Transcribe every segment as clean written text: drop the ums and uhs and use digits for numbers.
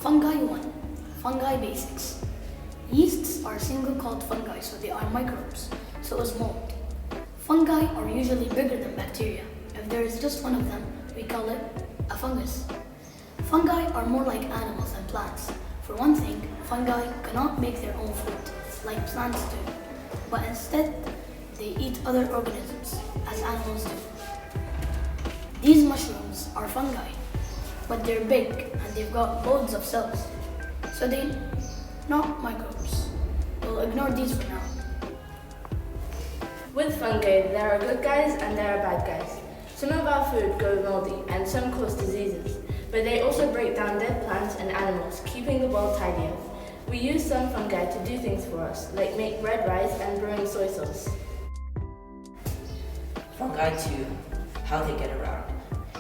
Fungi 1. Fungi Basics. Yeasts are single called fungi, so they are microbes. So is mold. Fungi are usually bigger than bacteria. If there is just one of them, we call it a fungus. Fungi are more like animals than plants. For one thing, fungi cannot make their own food like plants do, but instead they eat other organisms as animals do. These mushrooms are fungi, but they're big and they've got loads of cells, so they're not microbes. We'll ignore these for now. With fungi, there are good guys and there are bad guys. Some of our food go moldy and some cause diseases, but they also break down dead plants and animals, keeping the world tidier. We use some fungi to do things for us, like make red rice and brewing soy sauce. Fungi too, how they get around.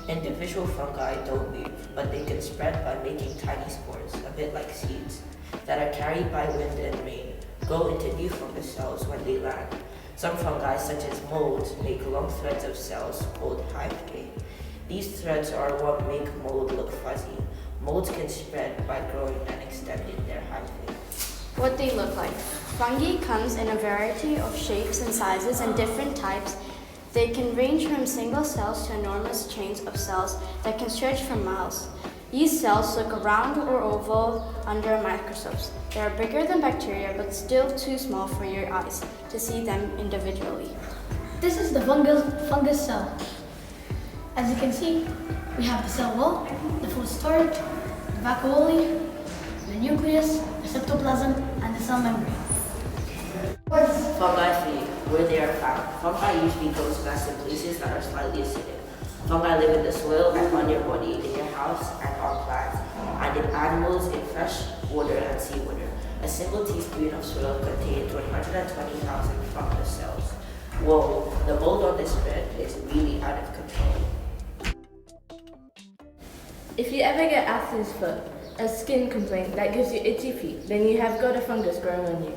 Individual fungi don't move, but they can spread by making tiny spores, a bit like seeds, that are carried by wind and rain, grow into new fungus cells when they land. Some fungi, such as molds, make long threads of cells called hyphae. These threads are what make mold look fuzzy. Molds can spread by growing and extending their hyphae. What they look like. Fungi comes in a variety of shapes and sizes and different types. They can range from single cells to enormous chains of cells that can stretch for miles. These cells look round or oval under a microscope. They are bigger than bacteria but still too small for your eyes to see them individually. This is the fungus cell. As you can see, we have the cell wall, the food storage, the vacuole, the nucleus, the cytoplasm, and the cell membrane. Fungi feed, where they are found. Fungi usually grow best in places that are slightly acidic. Fungi live in the soil and on your body, in your house and on plants, and in animals in fresh water and seawater. A single teaspoon of soil contains 120,000 fungus cells. Whoa, the mold on this bed is really out of control. If you ever get athlete's foot, a skin complaint that gives you itchy feet, then you have got a fungus growing on you.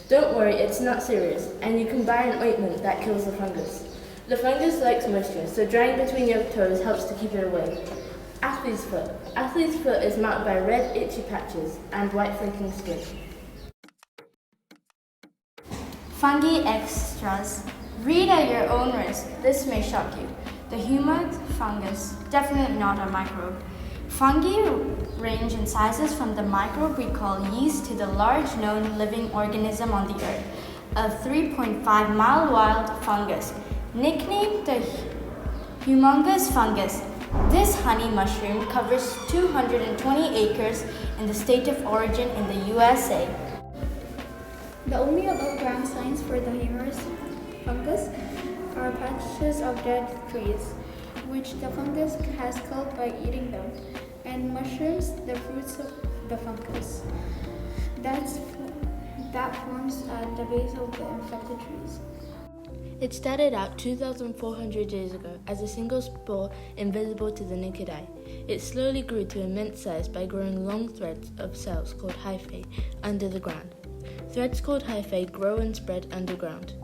Don't worry, it's not serious, and you can buy an ointment that kills the fungus. The fungus likes moisture, so drying between your toes helps to keep it away. Athlete's foot. Athlete's foot is marked by red itchy patches and white flaking skin. Fungi extras. Read at your own risk. This may shock you. The Humongous Fungus, definitely not a microbe. Fungi range in sizes from the microbe we call yeast to the large known living organism on the earth, a 3.5-mile wild fungus. Nicknamed the Humongous Fungus, this honey mushroom covers 220 acres in the state of origin in the USA. The only above-ground signs for the Humongous Fungus are patches of dead trees, which the fungus has killed by eating them, and mushrooms, the fruits of the fungus. That forms at the base of the infected trees. It started out 2,400 years ago as a single spore invisible to the naked eye. It slowly grew to immense size by growing long threads of cells called hyphae under the ground. Threads called hyphae grow and spread underground.